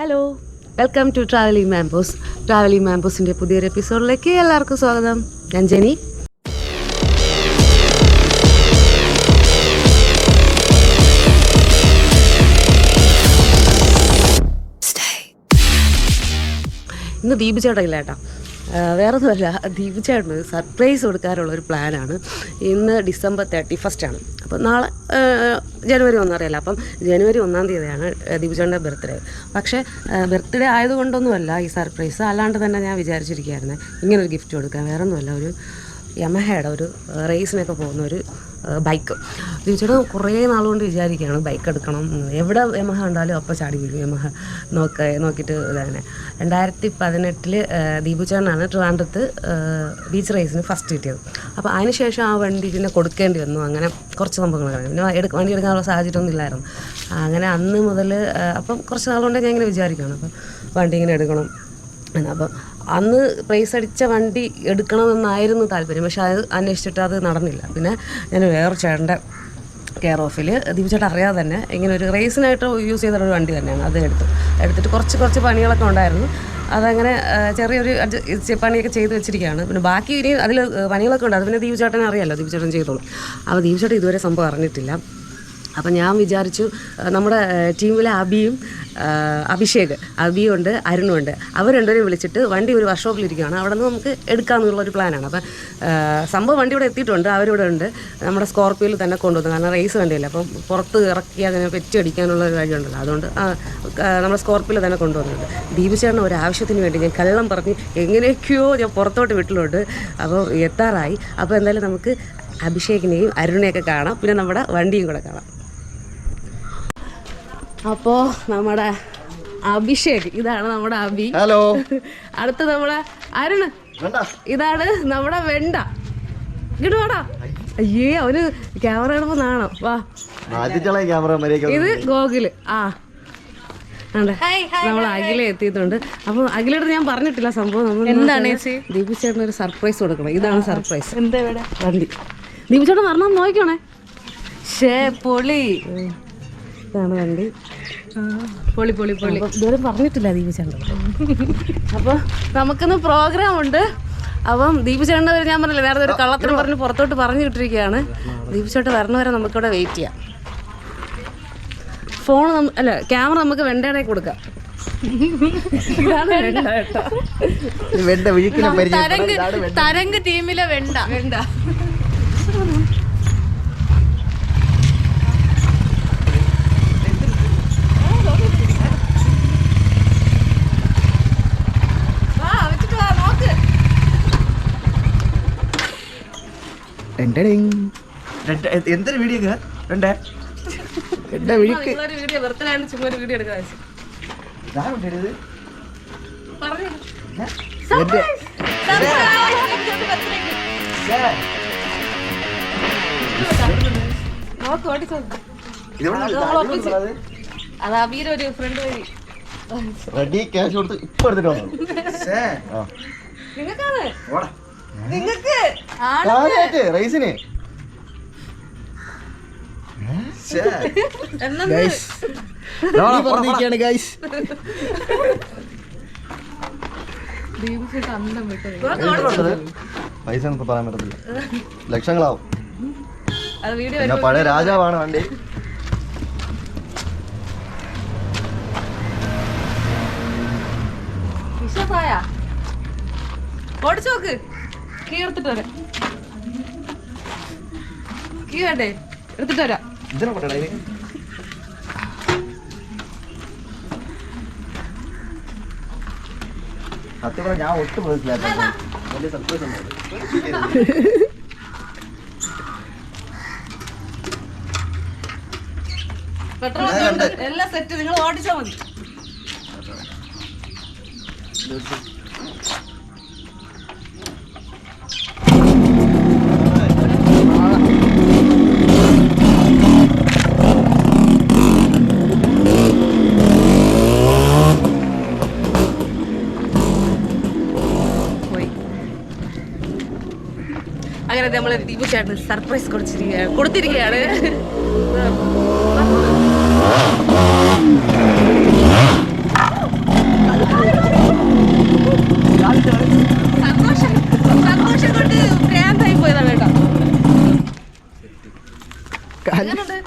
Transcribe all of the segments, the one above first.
Hello, welcome to travelling Mambos. Travelling മാംബോസിൻ്റെ പുതിയൊരു എപ്പിസോഡിലേക്ക് എല്ലാവർക്കും സ്വാഗതം. ഞാൻ ജെനി. ഇന്ന് ദീപു ചേട്ടനില്ല കേട്ടോ, വേറെ ഒന്നുമല്ല, ദീപു ചേട്ടന് സർപ്രൈസ് കൊടുക്കാനുള്ളൊരു പ്ലാനാണ്. ഇന്ന് ഡിസംബർ 31 അപ്പം നാളെ ജനുവരി 1 അറിയാലോ. അപ്പം ജനുവരി 1 തീയതിയാണ് ദീപു ചേട്ടൻ്റെ ബർത്ത്ഡേ. പക്ഷേ ബർത്ത്ഡേ ആയതുകൊണ്ടൊന്നുമല്ല ഈ സർപ്രൈസ്, അല്ലാണ്ട് തന്നെ ഞാൻ വിചാരിച്ചിരിക്കുകയായിരുന്നു ഇങ്ങനൊരു ഗിഫ്റ്റ് കൊടുക്കാൻ. വേറെ ഒന്നുമല്ല, ഒരു യമഹയുടെ ഒരു റേസിനൊക്കെ പോകുന്ന ഒരു ബൈക്ക്. ദീപുചേട്ടൻ കുറേ നാളുകൊണ്ട് വിചാരിക്കുകയാണ് ബൈക്ക് എടുക്കണം. എവിടെ യമഹ ഉണ്ടാലും അപ്പോൾ ചാടി വീഴും യമഹ നോക്കിയിട്ട് ഇതങ്ങനെ. 2018 ദീപുചേട്ടനാണ് ട്രിവാൻഡ്രത്ത് ബീച്ച് റേസിന് ഫസ്റ്റ് കിട്ടിയത്. അപ്പോൾ അതിനുശേഷം ആ വണ്ടി പിന്നെ കൊടുക്കേണ്ടി വന്നു. അങ്ങനെ കുറച്ച് സംഭവങ്ങളൊക്കെ പിന്നെ വണ്ടി എടുക്കാനുള്ള സാഹചര്യമൊന്നും ഇല്ലായിരുന്നു. അങ്ങനെ അന്ന് മുതൽ അപ്പം കുറച്ച് നാളുകൊണ്ട് ഞാൻ ഇങ്ങനെ വിചാരിക്കുകയാണ് അപ്പം വണ്ടി ഇങ്ങനെ എടുക്കണം എന്ന്. അപ്പം അന്ന് പ്രൈസ് അടിച്ച വണ്ടി എടുക്കണമെന്നായിരുന്നു താല്പര്യം, പക്ഷെ അത് അന്വേഷിച്ചിട്ട് അത് നടന്നില്ല. പിന്നെ ഞാൻ വേറൊരു ചേട്ടൻ്റെ കെയർ ഓഫിൽ ദീപു ചേട്ടൻ അറിയാതെ തന്നെ ഇങ്ങനെ ഒരു റേസിനായിട്ട് യൂസ് ചെയ്തൊരു വണ്ടി തന്നെയാണ്. അത് എടുത്തിട്ട് കുറച്ച് പണികളൊക്കെ ഉണ്ടായിരുന്നു. അതങ്ങനെ ചെറിയൊരു പണിയൊക്കെ ചെയ്ത് വെച്ചിരിക്കുകയാണ്. പിന്നെ ബാക്കി ഇനി അതിൽ പണികളൊക്കെ ഉണ്ട്. അത് പിന്നെ ദീപു ചേട്ടനെ അറിയാമല്ലോ, ദീപു ചേട്ടൻ ചെയ്തോളും. അപ്പോൾ ദീപു ചേട്ടൻ ഇതുവരെ സംഭവം അറിഞ്ഞിട്ടില്ല. അപ്പം ഞാൻ വിചാരിച്ചു നമ്മുടെ ടീമിലെ അഭിയുണ്ട്, അരുണുണ്ട്, അവർ രണ്ടുപേരും വിളിച്ചിട്ട് വണ്ടി ഒരു വർക്ക്ഷോപ്പിലിരിക്കുകയാണ്, അവിടെ നിന്ന് നമുക്ക് എടുക്കാമെന്നുള്ളൊരു പ്ലാനാണ്. അപ്പം സംഭവം വണ്ടി ഇവിടെ എത്തിയിട്ടുണ്ട്, അവരിവിടെ ഉണ്ട്. നമ്മുടെ സ്കോർപ്പിയോയിൽ തന്നെ കൊണ്ടുവന്നു, കാരണം റേസ് വണ്ടിയില്ല. അപ്പം പുറത്ത് ഇറക്കി അതിനെ പെറ്റി അടിക്കാനുള്ള ഒരു വഴിയുണ്ടല്ലോ, അതുകൊണ്ട് നമ്മുടെ സ്കോർപ്പിയോയിൽ തന്നെ കൊണ്ടുവന്നിട്ടുണ്ട്. ദീപു ചേട്ടൻ ഒരു ആവശ്യത്തിന് വേണ്ടി ഞാൻ കള്ളം പറഞ്ഞ് എങ്ങനെയൊക്കെയോ ഞാൻ പുറത്തോട്ട് വിട്ടിട്ടുണ്ട്. അപ്പോൾ എത്താറായി. അപ്പോൾ എന്തായാലും നമുക്ക് അഭിഷേകിനെയും അരുണിനെയൊക്കെ കാണാം, പിന്നെ നമ്മുടെ വണ്ടിയും കൂടെ കാണാം. അപ്പോൾ നമ്മുടെ അഭിഷേക്, ഇതാണ് നമ്മുടെ അഭി. ഹലോ. അടുത്ത് നമ്മുടെ അരുണ്, ഇതാണ് നമ്മുടെ വെണ്ട. ഇങ്ങോട്ട് വേടാ. അയ്യേ, അവന് ക്യാമറ എടുപ്പോ നാണോ. വാ, ഇത് ഗോകുല്. നമ്മൾ അഖില എത്തിയിട്ടുണ്ട്. അപ്പോൾ അഖിലയോട് ഞാൻ പറഞ്ഞിട്ടില്ല സംഭവം. നമ്മൾ എന്താണ് ദീപു ചേട്ടന് ഒരു സർപ്രൈസ് കൊടുക്കണം. ഇതാണ് സർപ്രൈസ്. എന്താ വണ്ടി ദീപു ചേട്ടൻ പറഞ്ഞാൽ നോക്കണേ. പൊളി, ഇതാണ് വണ്ടി. പൊളി ഇതുവരെ പറഞ്ഞിട്ടില്ല ദീപു ചേട്ടൻ. അപ്പോൾ നമുക്കിന്ന് പ്രോഗ്രാം ഉണ്ട്. അപ്പം ദീപു ചേട്ടൻ്റെ ഞാൻ പറഞ്ഞില്ല, വേറെ ഒരു കള്ളത്തിന് പറഞ്ഞ് പുറത്തോട്ട് പറഞ്ഞു വിട്ടിരിക്കുകയാണ്. ദീപു ചേട്ടൻ വരണവരെ നമുക്കിവിടെ വെയിറ്റ് ചെയ്യാം. ഫോൺ അല്ല, ക്യാമറ നമുക്ക് വെണ്ടയുടെ കൊടുക്കാം. തരംഗ് ടീമിലെ വെണ്ട. എന്തൊരു വീഡിയോ വീഡിയോ ബർത്ത്ഡേ ചുമ്മാ ഒരു വീഡിയോ എടുക്കാൻ അത് അബീര ഒരു ഫ്രണ്ട് വഴി റെഡി ക്യാഷ് കൊടുത്ത് ഇപ്പൊ എടുത്തിട്ട് വന്നു. നിങ്ങൾക്ക് റൈസിന് പൈസ ഒന്നും പറയാൻ പറ്റത്തില്ല, ലക്ഷങ്ങളാവും. പഴയ രാജാവാണ് വണ്ടി. ഓടിച്ചു നോക്ക്. കീ എടുത്തിട്ട് വരാം. കീ വേണ്ടേ? എടുത്തിട്ട് വരാം. സത്യം ഞാൻ ഒട്ടും മനസ്സിലാക്കാം. വലിയ സർപ്രൈസ് ഉണ്ട്. പെട്രോൾ എല്ലാം സെറ്റ്, നിങ്ങൾ ഓടിച്ചാൽ മതി. അങ്ങനെ നമ്മൾ ദീപു ചേട്ടന് സർപ്രൈസ് കൊടുത്തിരിക്കുകയാണ്.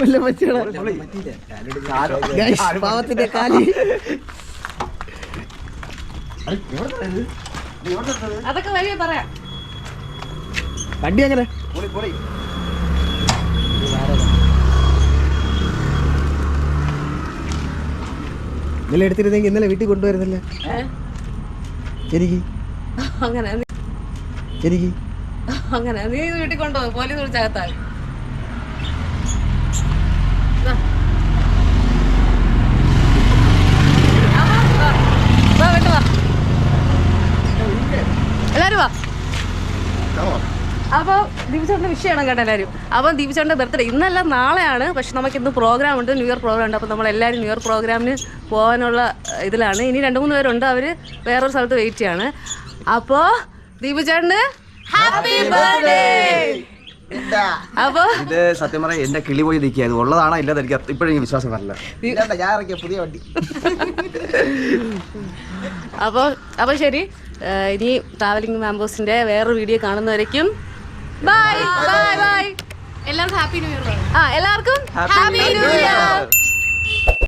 വല്ല പറ്റിയടാ പാവത്തിന്റെ കാലി. അതൊക്കെ വഴിയെ പറയാം. വണ്ടി അങ്ങനെ പൊളി ഇന്നലെ എടുത്തിരുന്നെങ്കിൽ ഇന്നലെ വീട്ടിൽ കൊണ്ടുവരുന്നില്ല. എനിക്ക് അങ്ങനെ എനിക്ക് അങ്ങനെ നീ വീട്ടിൽ കൊണ്ടുപോകും, പോലീസ് വിളിച്ചകത്താൽ. എല്ലാരും വാ. അപ്പോൾ ദീപചേട്ടൻ്റെ വിഷയമാണ് കേട്ടോ എല്ലാവരും. അപ്പം ദീപചേട്ടൻ്റെ ബർത്ത്ഡേ ഇന്നല്ല നാളെയാണ്, പക്ഷെ നമുക്ക് ഇന്ന് പ്രോഗ്രാം ഉണ്ട്, ന്യൂ ഇയർ പ്രോഗ്രാം ഉണ്ട്. അപ്പോൾ നമ്മളെല്ലാവരും ന്യൂ ഇയർ പ്രോഗ്രാമിന് പോകാനുള്ള ഇതിലാണ്. ഇനി 2-3 പേരുണ്ട്, അവർ വേറൊരു സ്ഥലത്ത് വെയിറ്റ് ചെയ്യാണ്. അപ്പോൾ ദീപചേട്ടന് ഹാപ്പി ബർത്ത്ഡേ. അപ്പോൾ ഇത് സത്യം പറയാം എന്റെ കിളി പോയി നിൽക്കുക. ഉള്ളതാണോ ഇല്ലാതെ എനിക്ക് ഇപ്പോഴെനിക്ക് വിശ്വാസം വരില്ല. ഞാൻ ഇറക്കിയ പുതിയ വണ്ടി. അപ്പോൾ ശരി, ഇനി ട്രാവലിംഗ് മാംബോസിന്റെ വേറൊരു വീഡിയോ കാണുന്നവരേക്കും ബൈ ബൈ ബൈ. എല്ലാവർക്കും ഹാപ്പി ന്യൂ ഇയർ. എല്ലാവർക്കും ഹാപ്പി ന്യൂ ഇയർ.